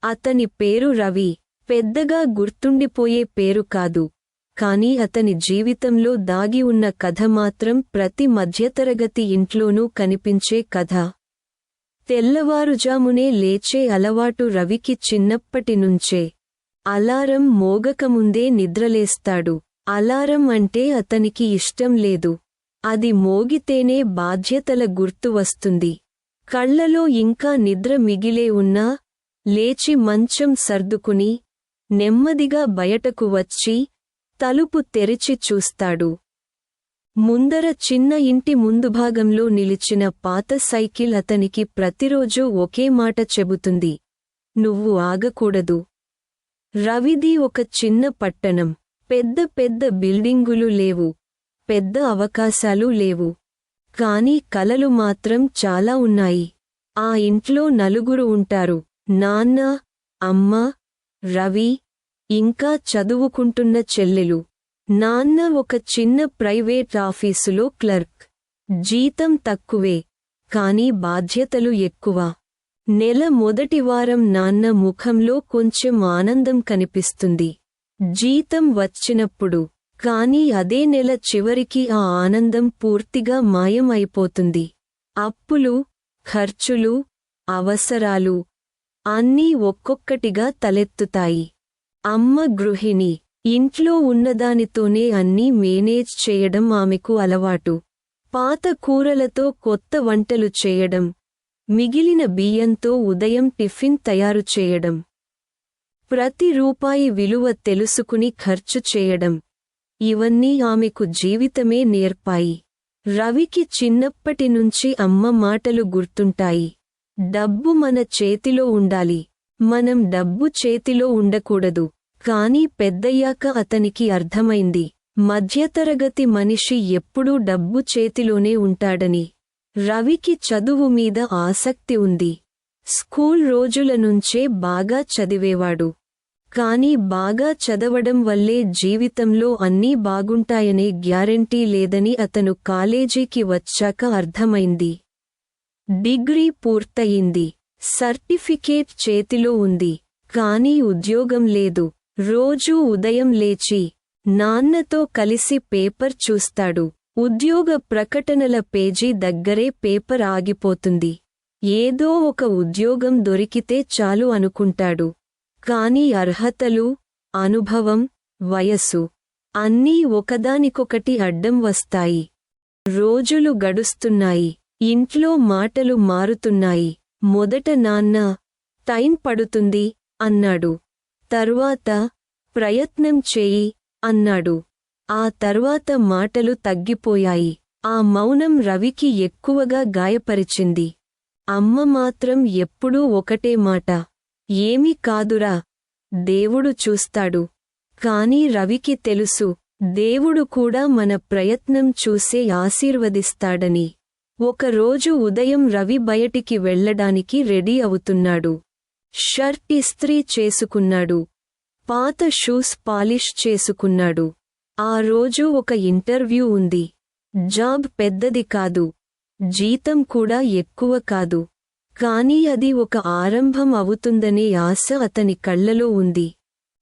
అతని పేరు రవి. పెద్దగా గుర్తుండిపోయే పేరు కాదు, కాని అతని జీవితంలో దాగి ఉన్న కథ మాత్రం ప్రతి మధ్యతరగతి ఇంట్లోనూ కనిపించే కథ. తెల్లవారుజామునే లేచే అలవాటు రవికి చిన్నప్పటినుంచే. అలారం మోగకముందే నిద్రలేస్తాడు. అలారం అంటే అతనికి ఇష్టం లేదు. అది మోగితేనే బాధ్యతల గుర్తు వస్తుంది. కళ్లలో ఇంకా నిద్ర మిగిలే ఉన్నా లేచి మంచం సర్దుకుని నెమ్మదిగా బయటకు వచ్చి తలుపు తెరిచి చూస్తాడు. ముందర చిన్న ఇంటి ముందుభాగంలో నిలిచిన పాత సైకిల్ అతనికి ప్రతిరోజూ ఒకే మాట చెబుతుంది: నువ్వు ఆగకూడదు. రవిది ఒక చిన్న పట్టణం. పెద్ద పెద్ద బిల్డింగులు లేవు, పెద్ద అవకాశాలు లేవు. కాని కలలు మాత్రం చాలా ఉన్నాయి. ఆ ఇంట్లో నలుగురు ఉంటారు: నాన్న, అమ్మ, రవి, ఇంకా చదువుకుంటున్న చెల్లెలు. నాన్న ఒక చిన్న ప్రైవేట్ ఆఫీసులో క్లర్క్. జీతం తక్కువే, కాని బాధ్యతలు ఎక్కువ. నెల మొదటి వారం నాన్న ముఖంలో కొంచెం ఆనందం కనిపిస్తుంది, జీతం వచ్చినప్పుడు. కాని అదే నెల చివరికి ఆ ఆనందం పూర్తిగా మాయం అయిపోతుంది. అప్పులు, ఖర్చులు, అవసరాలు అన్నీ ఒక్కొక్కటిగా తలెత్తుతాయి. అమ్మ గృహిణి. ఇంట్లో ఉన్నదానితోనే అన్నీ మేనేజ్ చేయడం ఆమెకు అలవాటు. పాత కూరలతో కొత్త వంటలు చేయడం, మిగిలిన బియ్యంతో ఉదయం టిఫిన్ తయారు చేయడం, ప్రతి రూపాయి విలువ తెలుసుకుని ఖర్చు చేయడం, ఇవన్నీ ఆమెకు జీవితమే నేర్పాయి. రవికి చిన్నప్పటినుంచి అమ్మ మాటలు గుర్తుంటాయి: డబ్బు మన చేతిలో ఉండాలి, మనం డబ్బు చేతిలో ఉండకూడదు. కాని పెద్దయ్యాక అతనికి అర్థమైంది, మధ్యతరగతి మనిషి ఎప్పుడూ డబ్బు చేతిలోనే ఉంటాడని. రవికి చదువు మీద ఆసక్తి ఉంది. స్కూల్ రోజుల నుంచే బాగా చదివేవాడు. కాని బాగా చదవడం వల్లే జీవితంలో అన్నీ బాగుంటాయనే గ్యారెంటీ లేదని అతను కాలేజీకి వచ్చాక అర్థమైంది. డిగ్రీ పూర్తయింది, సర్టిఫికేట్ చేతిలో ఉంది, కాని ఉద్యోగం లేదు. రోజూ ఉదయం లేచి నాన్నతో కలిసి పేపర్ చూస్తాడు. ఉద్యోగ ప్రకటనల పేజీ దగ్గరే పేపర్ ఆగిపోతుంది. ఏదో ఒక ఉద్యోగం దొరికితే చాలు అనుకుంటాడు. కాని అర్హతలు, అనుభవం, వయస్సు అన్నీ ఒకదానికొకటి అడ్డం వస్తాయి. రోజులు గడుస్తున్నాయి. ఇంట్లో మాటలు మారుతున్నాయి. మొదట నాన్న టైం పడుతుంది అన్నాడు. తర్వాత ప్రయత్నం చేయి అన్నాడు. ఆ తర్వాత మాటలు తగ్గిపోయాయి. ఆ మౌనం రవికి ఎక్కువగా గాయపరిచింది. అమ్మ మాత్రం ఎప్పుడూ ఒకటే మాట: ఏమీ కాదురా, దేవుడు చూస్తాడు. కాని రవికి తెలుసు, దేవుడు కూడా మన ప్రయత్నం చూసే ఆశీర్వదిస్తాడని. ఒకరోజు ఉదయం రవి బయటికి వెళ్లడానికి రెడీ అవుతున్నాడు. షర్ట్ ఇస్త్రీ చేసుకున్నాడు, పాత షూస్ పాలిష్ చేసుకున్నాడు. ఆ రోజు ఒక ఇంటర్వ్యూ ఉంది. జాబ్ పెద్దది కాదు, జీతం కూడా ఎక్కువ కాదు. కాని అది ఒక ఆరంభం అవుతుందనే ఆశ అతని కళ్లలో ఉంది.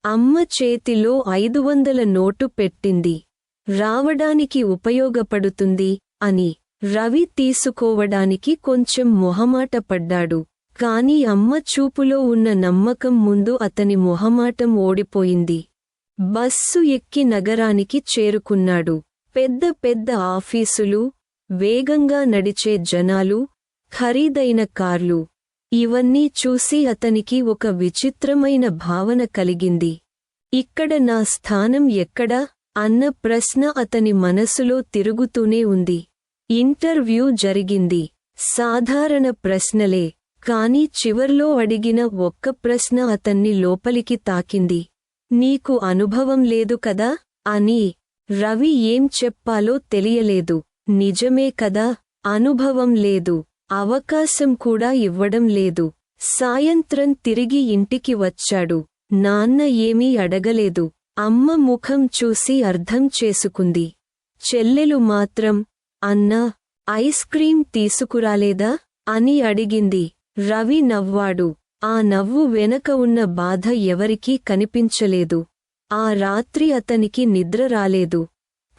అమ్మ చేతిలో 500 నోటు పెట్టింది. రావడానికి ఉపయోగపడుతుంది అని. రవి తీసుకోవడానికి కొంచెం మొహమాటపడ్డాడు. కాని అమ్మ చూపులో ఉన్న నమ్మకం ముందు అతని మొహమాటం ఓడిపోయింది. బస్సు ఎక్కి నగరానికి చేరుకున్నాడు. పెద్ద పెద్ద ఆఫీసులు, వేగంగా నడిచే జనాలు, ఖరీదైన కార్లు ఇవన్నీ చూసి అతనికి ఒక విచిత్రమైన భావన కలిగింది. ఇక్కడ నా స్థానం ఎక్కడ అన్న ప్రశ్న అతని మనసులో తిరుగుతూనే ఉంది. ఇంటర్వ్యూ జరిగింది. సాధారణ ప్రశ్నలే. కాని చివర్లో అడిగిన ఒక్క ప్రశ్న అతన్ని లోపలికి తాకింది: నీకు అనుభవం లేదు కదా అని. రవి ఏం చెప్పాలో తెలియలేదు. నిజమే కదా, అనుభవం లేదు, అవకాశం కూడా ఇవ్వడం లేదు. సాయంత్రం తిరిగి ఇంటికి వచ్చాడు. నాన్న ఏమీ అడగలేదు. అమ్మ ముఖం చూసి అర్థం చేసుకుంది. చెల్లెలు మాత్రం, అన్నా, ఐస్ క్రీం తీసుకురాలేదా అని అడిగింది. రవి నవ్వాడు. ఆ నవ్వు వెనక ఉన్న బాధ ఎవరికీ కనిపించలేదు. ఆ రాత్రి అతనికి నిద్ర రాలేదు.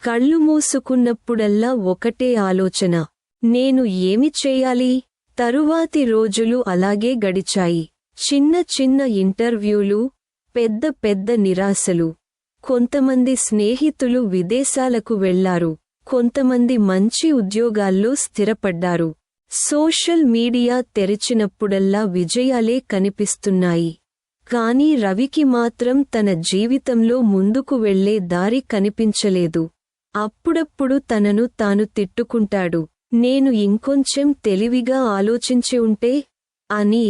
కళ్ళు మూసుకున్నప్పుడల్లా ఒకటే ఆలోచన, నేను ఏమి చేయాలి? తరువాతి రోజులు అలాగే గడిచాయి. చిన్న చిన్న ఇంటర్వ్యూలు, పెద్ద పెద్ద నిరాశలు. కొంతమంది స్నేహితులు విదేశాలకు వెళ్లారు, కొంతమంది మంచి ఉద్యోగాల్లో స్థిరపడ్డారు. సోషల్ మీడియా తెరిచినప్పుడల్లా విజయాలే కనిపిస్తున్నాయి. కానీ రవికి మాత్రం తన జీవితంలో ముందుకు వెళ్లే దారి కనిపించలేదు. అప్పుడప్పుడు తనను తాను తిట్టుకుంటాడు, నేను ఇంకొంచెం తెలివిగా ఆలోచించి ఉంటే అని.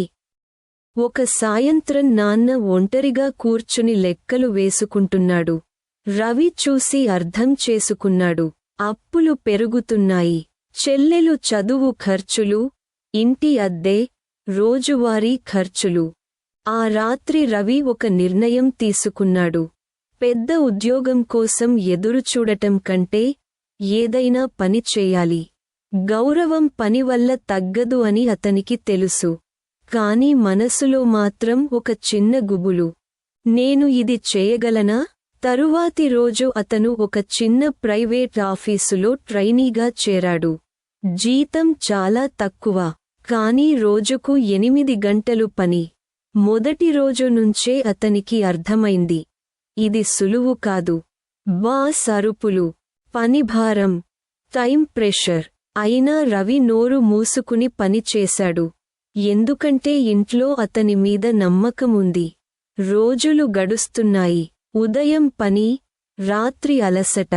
ఒక సాయంత్రం నాన్న ఒంటరిగా కూర్చుని లెక్కలు వేసుకుంటున్నాడు. రవి చూసి అర్థం చేసుకున్నాడు. అప్పులు పెరుగుతున్నాయి. చెల్లెలు చదువు ఖర్చులు, ఇంటి అద్దె, రోజువారీ ఖర్చులు. ఆ రాత్రి రవి ఒక నిర్ణయం తీసుకున్నాడు. పెద్ద ఉద్యోగం కోసం ఎదురుచూడటం కంటే ఏదైనా పని చేయాలి. గౌరవం పని వల్ల తగ్గదు అని అతనికి తెలుసు. కాని మనసులో మాత్రం ఒక చిన్న గుబులు, నేను ఇది చేయగలనా? తరువాతి రోజు అతను ఒక చిన్న ప్రైవేట్ ఆఫీసులో ట్రైనీగా చేరాడు. జీతం చాలా తక్కువ, కానీ రోజుకు 8 గంటలు పని. మొదటి రోజు నుంచే అతనికి అర్థమైంది, ఇది సులువు కాదు. బాస్ అరుపులు, పనిభారం, టైం ప్రెషర్. అయినా రవి నోరు మూసుకుని పని చేశాడు. ఎందుకంటే ఇంట్లో అతని మీద నమ్మకం ఉంది. రోజులు గడుస్తున్నాయి. ఉదయం పని, రాత్రి అలసట.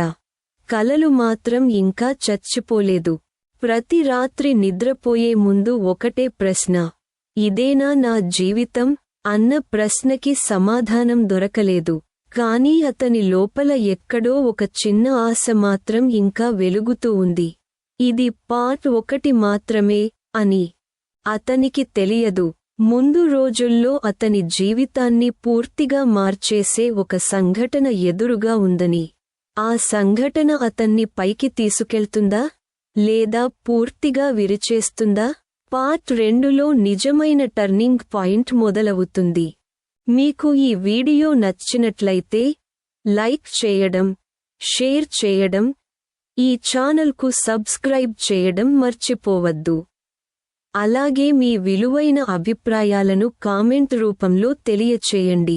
కలలు మాత్రం ఇంకా చచ్చిపోలేదు. ప్రతి రాత్రి నిద్రపోయే ముందు ఒకటే ప్రశ్న, ఇదేనా నా జీవితం అన్న ప్రశ్నకి సమాధానం దొరకలేదు. కానీ అతని లోపల ఎక్కడో ఒక చిన్న ఆశ మాత్రం ఇంకా వెలుగుతూ ఉంది. ఇది పార్ట్ 1 మాత్రమే అని అతనికి తెలియదు. ముందు రోజుల్లో అతని జీవితాన్ని పూర్తిగా మార్చేసే ఒక సంఘటన ఎదురుగా ఉందని. ఆ సంఘటన అతన్ని పైకి తీసుకెళ్తుందా, లేదా పూర్తిగా విరిచేస్తుందా? పార్ట్ 2లో నిజమైన టర్నింగ్ పాయింట్ మొదలవుతుంది. మీకు ఈ వీడియో నచ్చినట్లయితే లైక్ చేయడం, షేర్ చేయడం, ఈ ఛానల్కు సబ్స్క్రైబ్ చేయడం మర్చిపోవద్దు. అలాగే మీ విలువైన అభిప్రాయాలను కామెంట్ రూపంలో తెలియచేయండి.